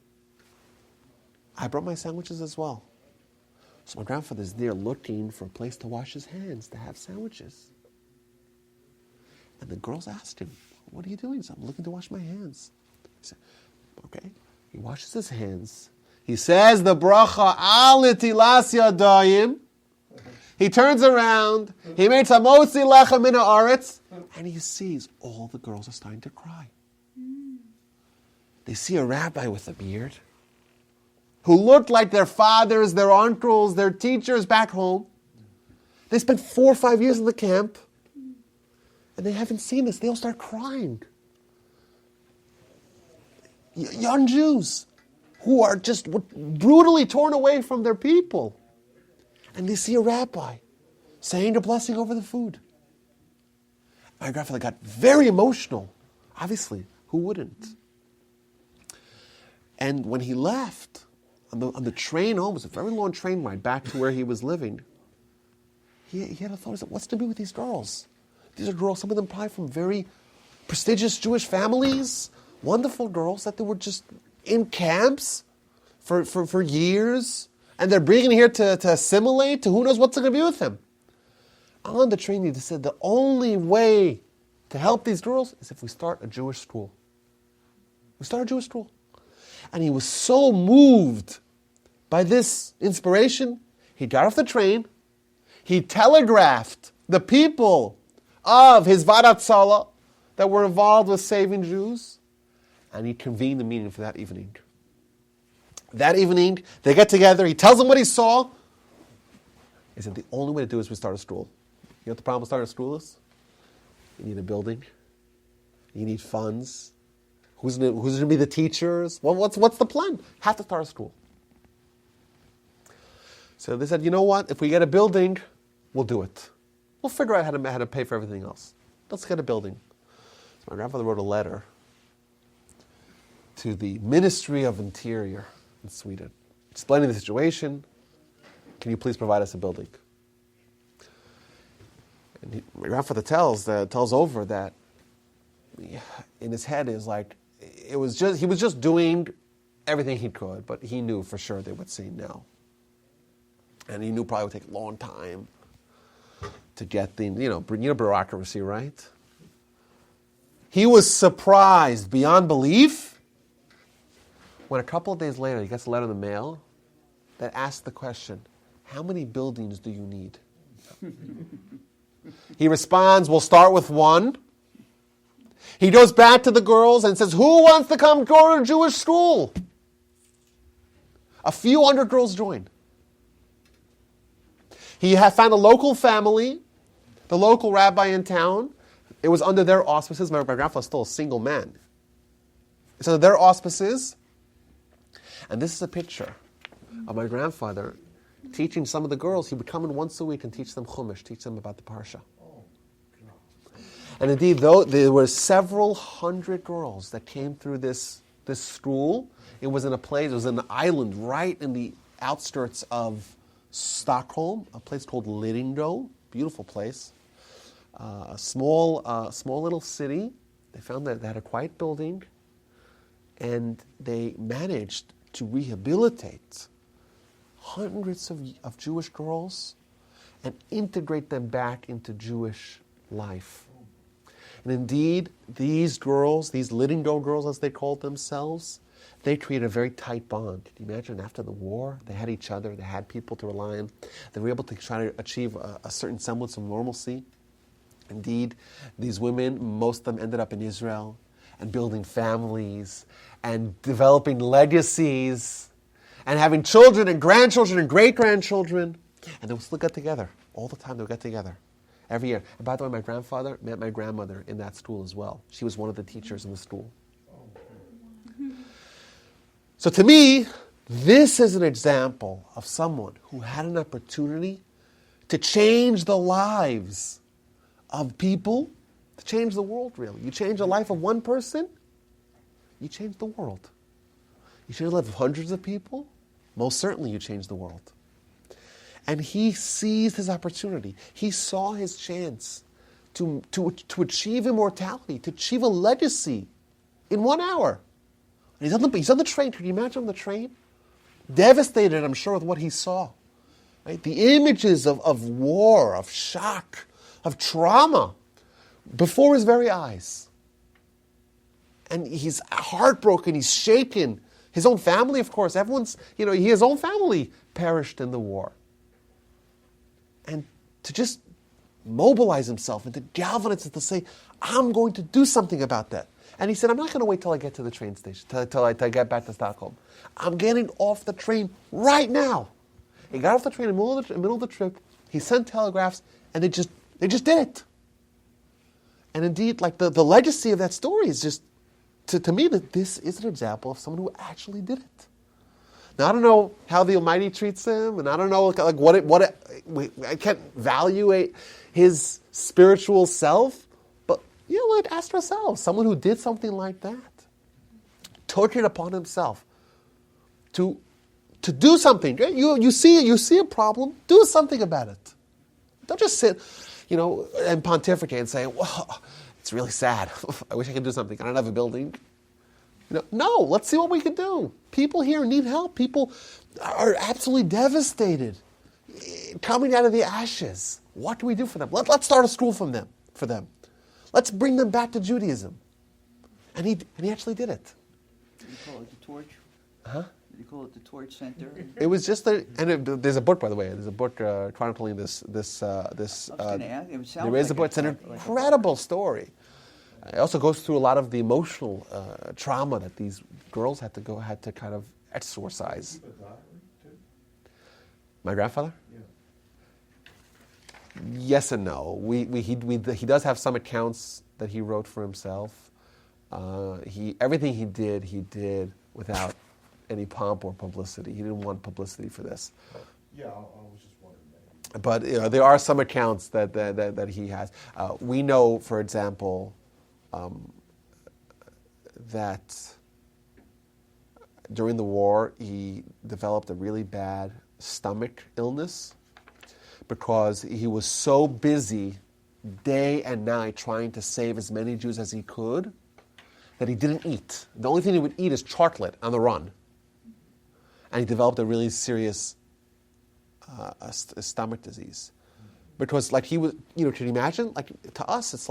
I brought my sandwiches as well. So my grandfather's there looking for a place to wash his hands, to have sandwiches. And the girls asked him, what are you doing? He said, I'm looking to wash my hands. He said, okay. He washes his hands. He says the bracha al netilas yadayim. He turns around. He makes a motzi lechem min haaretz. And he sees all the girls are starting to cry. They see a rabbi with a beard who looked like their fathers, their uncles, their teachers back home. They spent 4 or 5 years in the camp, and they haven't seen this. They all start crying. Young Jews who are just brutally torn away from their people. And they see a rabbi saying a blessing over the food. My grandfather got very emotional. Obviously, who wouldn't? And when he left, on the train home, it was a very long train ride back to where he was living, he had a thought, he said, what's to do with these girls? These are girls, some of them probably from very prestigious Jewish families, wonderful girls that they were just in camps for years, and they're bringing here to assimilate, to who knows what's going to be with them. On the train, he said, the only way to help these girls is if we start a Jewish school. We start a Jewish school. And he was so moved by this inspiration, he got off the train, he telegraphed the people of his Vadat Salah that were involved with saving Jews, and he convened the meeting for that evening. That evening, they get together, he tells them what he saw. He said, the only way to do it is we start a school. You know what the problem with starting a school is? You need a building. You need funds. Who's going to be the teachers? Well, what's the plan? Have to start a school. So they said, you know what? If we get a building, we'll do it. We'll figure out how to pay for everything else. Let's get a building. So my grandfather wrote a letter to the Ministry of Interior in Sweden, explaining the situation. Can you please provide us a building? And my grandfather tells over that in his head is like, he was just doing everything he could, but he knew for sure they would say no. And he knew probably would take a long time to get the, bureaucracy, right? He was surprised beyond belief when a couple of days later he gets a letter in the mail that asks the question, how many buildings do you need? He responds, we'll start with one. He goes back to the girls and says, who wants to come go to a Jewish school? A few hundred girls join. He had found a local family, the local rabbi in town. It was under their auspices. My grandfather was still a single man. It's under their auspices. And this is a picture of my grandfather teaching some of the girls. He would come in once a week and teach them Chumash, teach them about the Parsha. And indeed, though there were several hundred girls that came through this school. It was in a place, it was an island right in the outskirts of Stockholm, a place called Lidingö, beautiful place. A small little city. They found that they had a quiet building, and they managed to rehabilitate hundreds of Jewish girls and integrate them back into Jewish life. And indeed, these girls, these Lidingö girls as they called themselves, they created a very tight bond. Can you imagine after the war, they had each other, they had people to rely on. They were able to try to achieve a certain semblance of normalcy. Indeed, these women, most of them ended up in Israel and building families and developing legacies and having children and grandchildren and great-grandchildren. And they would still get together. All the time they would get together. Every year. And by the way, my grandfather met my grandmother in that school as well. She was one of the teachers in the school. So to me, this is an example of someone who had an opportunity to change the lives of people, to change the world, really. You change the life of one person, you change the world. You change the life of hundreds of people, most certainly you change the world. And he seized his opportunity. He saw his chance to achieve immortality, to achieve a legacy in 1 hour. And he's on the train. Can you imagine on the train? Devastated, I'm sure, with what he saw. Right? The images of war, of shock, of trauma before his very eyes. And he's heartbroken, he's shaken. His own family, of course, his own family perished in the war. And to just mobilize himself and to galvanize and to say, I'm going to do something about that. And he said, I'm not going to wait till I get to the train station, till I get back to Stockholm. I'm getting off the train right now. He got off the train in the middle of the trip. He sent telegraphs, and they just did it. And indeed, like the legacy of that story is just, to me, that this is an example of someone who actually did it. Now, I don't know how the Almighty treats him, and I don't know I can't evaluate his spiritual self, but let's ask ourselves, someone who did something like that, took it upon himself to do something. You see a problem, do something about it. Don't just sit, and pontificate and say, well, it's really sad. I wish I could do something. I don't have a building. No, let's see what we can do. People here need help. People are absolutely devastated, coming out of the ashes. What do we do for them? Let's start a school for them. Let's bring them back to Judaism. And he actually did it. Did you call it the Torch? Huh? Did you call it the Torch Center? It was just there's a book, by the way. There's a book chronicling this. I was going to ask. It sounds there is a book. It's an incredible story. It also goes through a lot of the emotional trauma that these girls had to kind of exorcise. My grandfather? Yeah. Yes and no. He does have some accounts that he wrote for himself. Everything he did without any pomp or publicity. He didn't want publicity for this. Yeah, I was just wondering. But there are some accounts that he has. We know, for example, that during the war he developed a really bad stomach illness because he was so busy day and night trying to save as many Jews as he could, that he didn't eat. The only thing he would eat is chocolate on the run. And he developed a really serious a stomach disease. Because like he was, can you imagine? Like to us, it's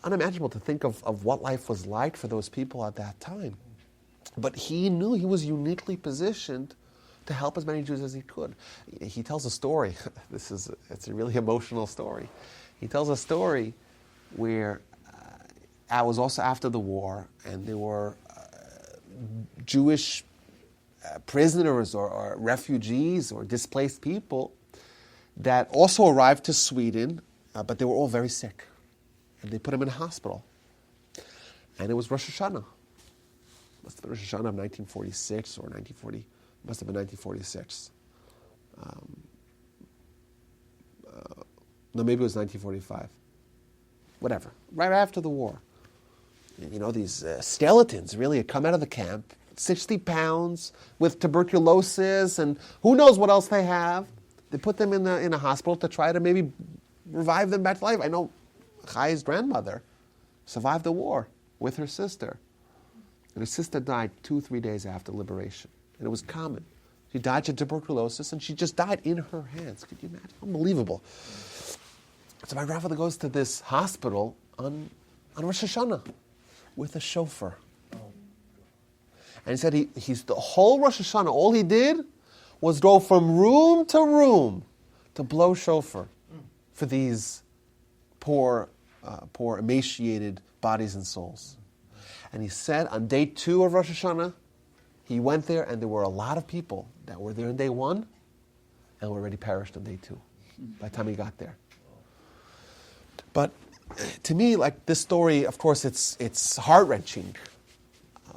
unimaginable to think of what life was like for those people at that time. But he knew he was uniquely positioned to help as many Jews as he could. He tells a story. It's a really emotional story. He tells a story where it was also after the war, and there were Jewish prisoners or refugees or displaced people that also arrived to Sweden, but they were all very sick. And they put them in a hospital. And it was Rosh Hashanah. Must have been Rosh Hashanah of 1946 or 1940. Must have been 1946. No, maybe it was 1945. Whatever. Right after the war. These skeletons really had come out of the camp, 60 pounds, with tuberculosis, and who knows what else they have. They put them in a hospital to try to maybe revive them back to life. I know Chai's grandmother survived the war with her sister. And her sister died 2-3 days after liberation. And it was common. She died of tuberculosis, and she just died in her hands. Could you imagine? Unbelievable. So my grandfather goes to this hospital on Rosh Hashanah with a chauffeur. And he said he's the whole Rosh Hashanah, all he did was go from room to room to blow shofar for these poor, emaciated bodies and souls. And he said on day 2 of Rosh Hashanah, he went there, and there were a lot of people that were there on day 1 and were already perished on day 2 by the time he got there. But to me, like this story, of course, it's heart-wrenching,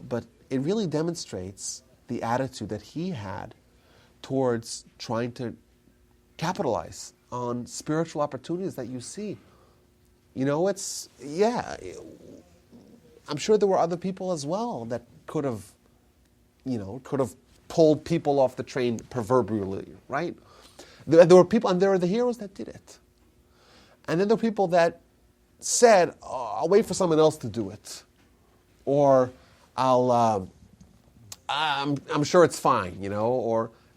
but it really demonstrates the attitude that he had towards trying to capitalize on spiritual opportunities that you see. I'm sure there were other people as well that could have pulled people off the train proverbially, right? There were people, and there are the heroes that did it. And then there were people that said, I'll wait for someone else to do it. Or I'm sure it's fine,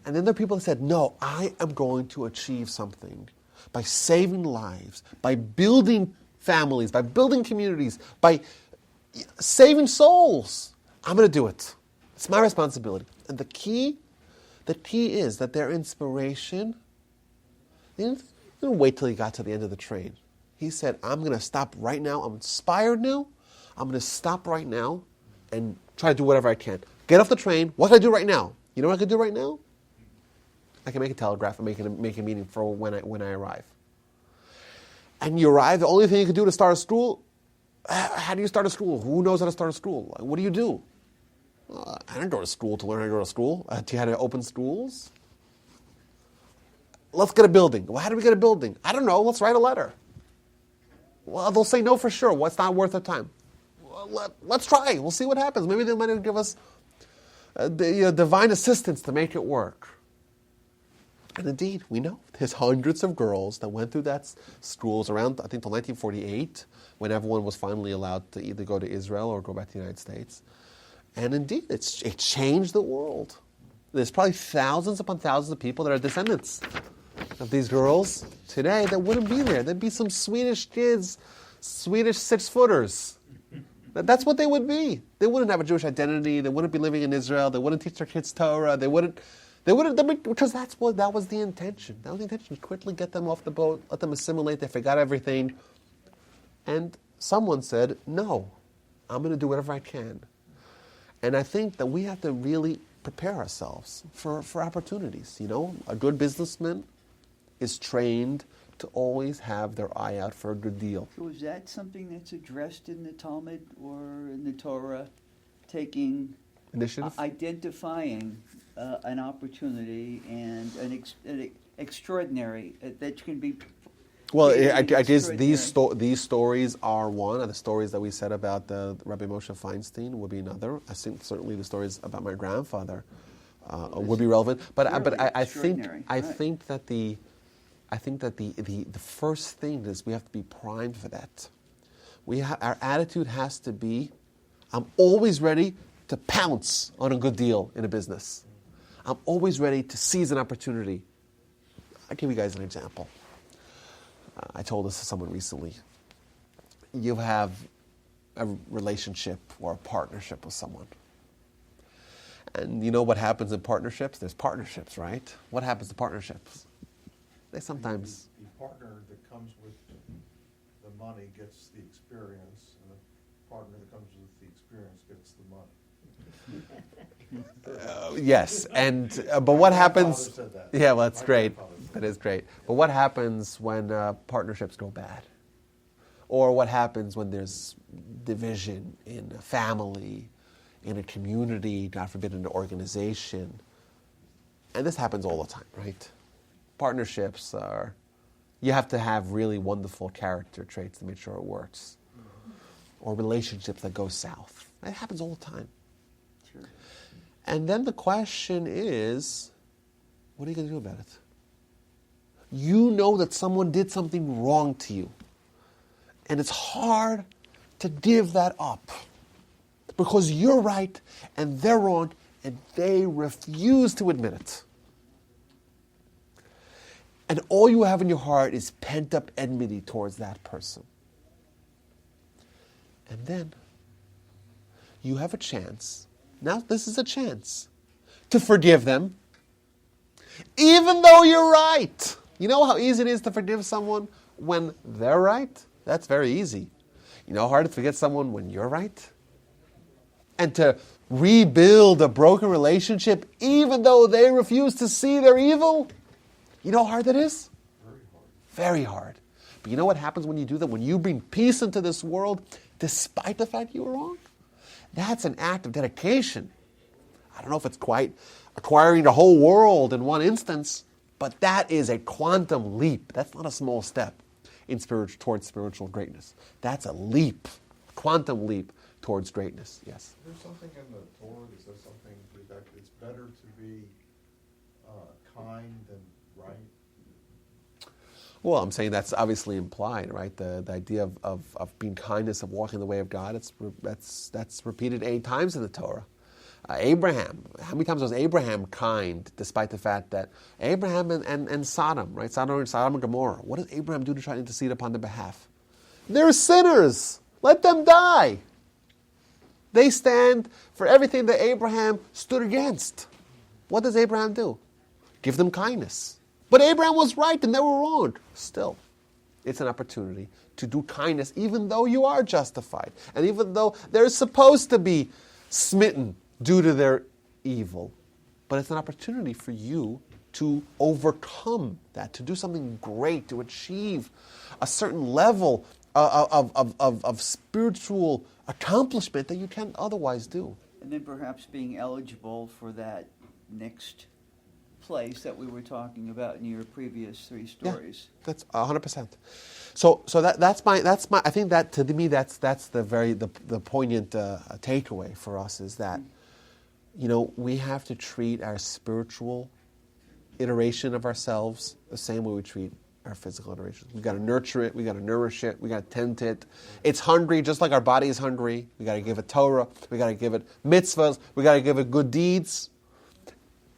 and then there are people that said, no, I am going to achieve something by saving lives, by building families, by building communities, by saving souls. I'm going to do it. It's my responsibility. And the key is that their inspiration, they didn't wait till he got to the end of the train. He said, I'm going to stop right now. I'm inspired now. I'm going to stop right now and try to do whatever I can. Get off the train. What can I do right now? You know what I can do right now? I can make a telegraph and make a meeting for when I arrive. And you arrive, the only thing you can do to start a school, how do you start a school? Who knows how to start a school? What do you do? I didn't go to school to learn how to go to school. Do you have to open schools? Let's get a building. Well, how do we get a building? I don't know. Let's write a letter. Well, they'll say no for sure. Well, it's not worth their time. Well, let's try. We'll see what happens. Maybe they might give us divine assistance to make it work. And indeed, we know there's hundreds of girls that went through that schools around, I think, till 1948, when everyone was finally allowed to either go to Israel or go back to the United States. And indeed, it changed the world. There's probably thousands upon thousands of people that are descendants of these girls today that wouldn't be there. There'd be some Swedish kids, Swedish 6-footers. That's what they would be. They wouldn't have a Jewish identity. They wouldn't be living in Israel. They wouldn't teach their kids Torah. They wouldn't, because that was the intention. That was the intention. Quickly get them off the boat, let them assimilate. They forgot everything. And someone said, no, I'm going to do whatever I can. And I think that we have to really prepare ourselves for opportunities. A good businessman is trained to always have their eye out for a good deal. So is that something that's addressed in the Talmud or in the Torah, taking initiative, identifying an opportunity and an extraordinary that can be? Well, I guess these stories are one, and the stories that we said about the Rabbi Moshe Feinstein would be another. I think certainly the stories about my grandfather would be relevant. But I think that I think that the first thing is we have to be primed for that. Our attitude has to be, I'm always ready to pounce on a good deal in a business. I'm always ready to seize an opportunity. I'll give you guys an example. I told this to someone recently. You have a relationship or a partnership with someone. And you know what happens in partnerships? There's partnerships, right? What happens to partnerships? They sometimes... The partner that comes with the money gets the experience, and the partner that comes with the experience gets the money. Yes, and but what happens? Said that. Yeah, well, that's My great. grandfather said That is great. But what happens when partnerships go bad? Or what happens when there's division in a family, in a community, God forbid, in an organization? And this happens all the time, right? Partnerships are, you have to have really wonderful character traits to make sure it works. Or relationships that go south. It happens all the time. Sure. And then the question is, what are you going to do about it? You know that someone did something wrong to you. And it's hard to give that up. Because you're right and they're wrong and they refuse to admit it. And all you have in your heart is pent-up enmity towards that person. And then you have a chance. Now this is a chance to forgive them. Even though you're right. You know how easy it is to forgive someone when they're right? That's very easy. You know how hard to forget someone when you're right? And to rebuild a broken relationship even though they refuse to see their evil? You know how hard that is? Very hard. Very hard. But you know what happens when you do that? When you bring peace into this world, despite the fact you were wrong? That's an act of dedication. I don't know if it's quite acquiring the whole world in one instance, but that is a quantum leap. That's not a small step in towards spiritual greatness. That's a leap, a quantum leap towards greatness. Yes? There's something in the Torah that says something to the effect that it's better to be kind than right. Well, I'm saying that's obviously implied, right? The idea of being kindness, of walking the way of God, that's repeated 8 times in the Torah. Abraham, how many times was Abraham kind, despite the fact that Abraham and Sodom, right? Sodom and Gomorrah, what does Abraham do to try to intercede upon their behalf? They're sinners. Let them die. They stand for everything that Abraham stood against. What does Abraham do? Give them kindness. But Abraham was right and they were wrong. Still, it's an opportunity to do kindness even though you are justified. And even though they're supposed to be smitten due to their evil. But it's an opportunity for you to overcome that, to do something great, to achieve a certain level of spiritual accomplishment that you can't otherwise do. And then perhaps being eligible for that next place that we were talking about in your previous 3 stories. Yeah, that's 100%. So that's my. I think that to me that's the poignant takeaway for us is that, you know, we have to treat our spiritual iteration of ourselves the same way we treat our physical iteration. We've got to nurture it. We've got to nourish it. We've got to tend it. It's hungry just like our body is hungry. We've got to give it Torah. We've got to give it mitzvahs. We've got to give it good deeds.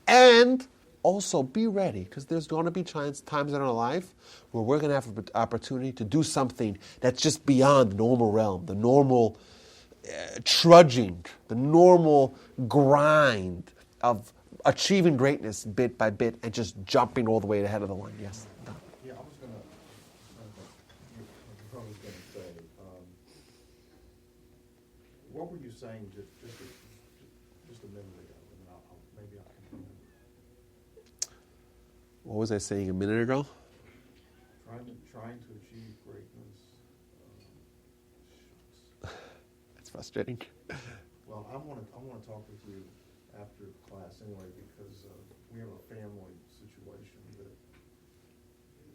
And also be ready, because there's going to be times in our life where we're going to have an opportunity to do something that's just beyond the normal realm, the normal trudging, the normal grind of achieving greatness bit by bit and just jumping all the way ahead of the line. Yes? Yeah, I was going to say, what were you saying just a minute ago? And maybe I can remember. What was I saying a minute ago? Trying to achieve greatness. That's frustrating. Well, I want to talk with you after class anyway, because we have a family situation that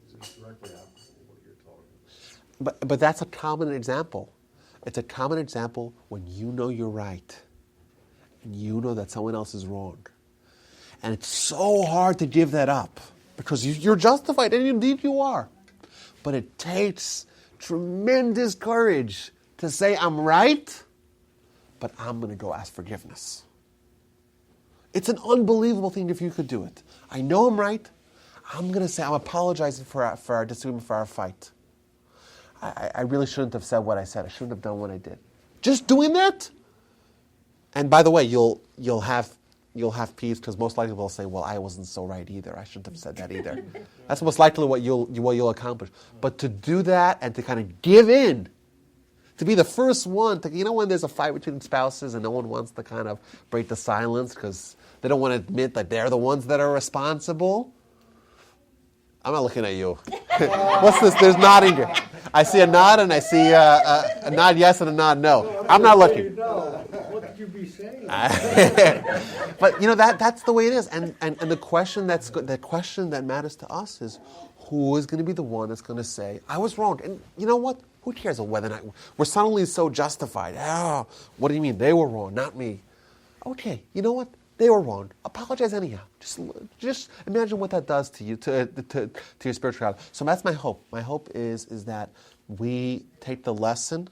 is directly applicable to what you're talking about. But that's a common example. It's a common example when you know you're right and you know that someone else is wrong. And it's so hard to give that up. because you're justified, and indeed you are. But it takes tremendous courage to say, I'm right, but I'm going to go ask forgiveness. It's an unbelievable thing if you could do it. I know I'm right. I'm going to say, I'm apologizing for our disagreement, for our fight. I really shouldn't have said what I said. I shouldn't have done what I did. Just doing that. And by the way, you'll have peace, because most likely they'll say, well, I wasn't so right either. I shouldn't have said that either. That's most likely what you'll accomplish. But to do that and to kind of give in, to be the first one, when there's a fight between spouses and no one wants to kind of break the silence because they don't want to admit that they're the ones that are responsible. I'm not looking at you. What's this? There's nodding here. I see a nod and I see a nod yes and a nod no. I'm not looking. What could you be saying? But that's the way it is. And the question that matters to us is, who is going to be the one that's going to say, I was wrong? And you know what? Who cares whether or not we're suddenly so justified? Oh, what do you mean? They were wrong, not me. Okay, you know what? They were wrong. Apologize anyhow. Just imagine what that does to you, to your spirituality. So that's my hope. My hope is that we take the lesson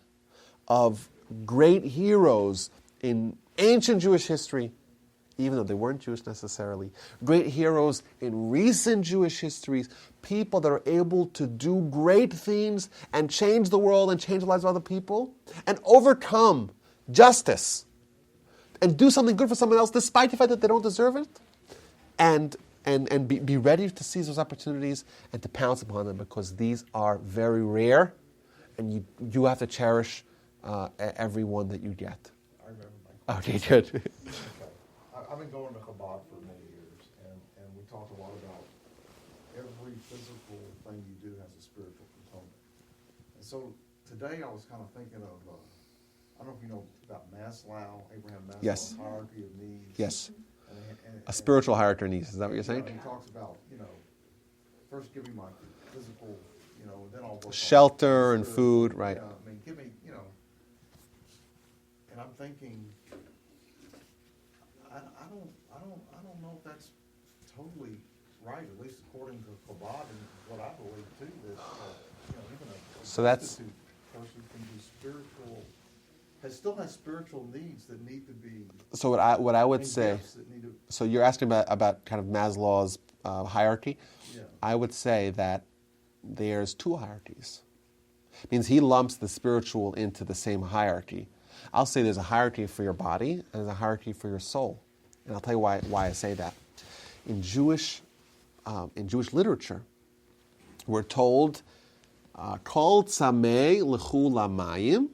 of great heroes in ancient Jewish history, even though they weren't Jewish necessarily, great heroes in recent Jewish histories, people that are able to do great things and change the world and change the lives of other people and overcome justice and do something good for someone else despite the fact that they don't deserve it, and be ready to seize those opportunities and to pounce upon them, because these are very rare, and you have to cherish every one that you get. I remember my question. Okay, good. Okay. I've been going to Chabad for many years, and we talked a lot about every physical thing you do has a spiritual component. And so today I was kind of thinking of, I don't know if you know about Maslow, Abraham Maslow's Yes. hierarchy of needs. Yes. And A spiritual hierarchy of needs. Is that what you're saying? He talks about, first give me my physical, then I'll work on Shelter and spiritual. food, right. Yeah, give me, and I'm thinking, I don't know if that's totally right, at least according to Chabad and what I believe too, that, even a So that's- destitute person can be spiritual, still has spiritual needs that need to be, So what I would and say, gifts that need to, so you're asking about kind of Maslow's hierarchy. yeah. I would say that there's two hierarchies. It means he lumps the spiritual into the same hierarchy. I'll say there's a hierarchy for your body and there's a hierarchy for your soul. And I'll tell you why I say that. In Jewish literature, we're told, Kol tzamei lechu lamayim,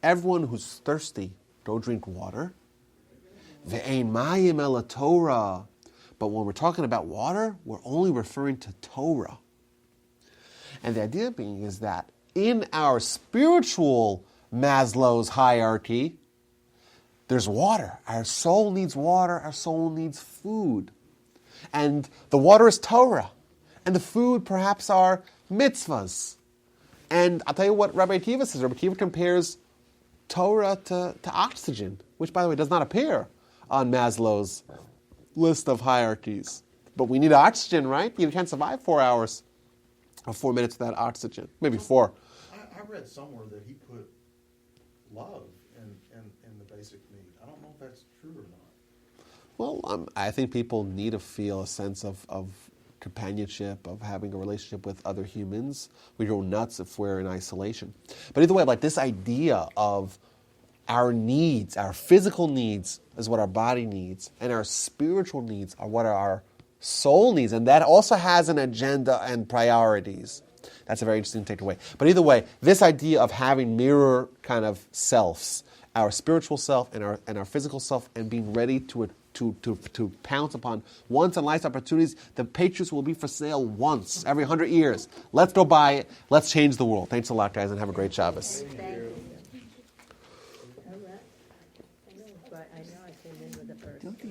everyone who's thirsty, go drink water. Ve'ein mayim ela Torah. But when we're talking about water, we're only referring to Torah. And the idea being is that in our spiritual Maslow's hierarchy, there's water. Our soul needs water. Our soul needs food. And the water is Torah. And the food perhaps are mitzvahs. And I'll tell you what Rabbi Akiva says. Rabbi Akiva compares Torah to oxygen, which, by the way, does not appear on Maslow's list of hierarchies. But we need oxygen, right? You can't survive 4 hours or 4 minutes without oxygen. Maybe 4. I read somewhere that he put love in the basic need. I don't know if that's true or not. Well, I think people need to feel a sense of companionship, of having a relationship with other humans. We go nuts if we're in isolation. But either way, like this idea of our needs, our physical needs is what our body needs, and our spiritual needs are what our soul needs, and that also has an agenda and priorities. That's a very interesting takeaway. But either way, this idea of having mirror kind of selves, our spiritual self and our physical self, and being ready to pounce upon once in life's opportunities. The Patriots will be for sale once every 100 years. Let's go buy it. Let's change the world. Thanks a lot, guys, and have a great Shabbos.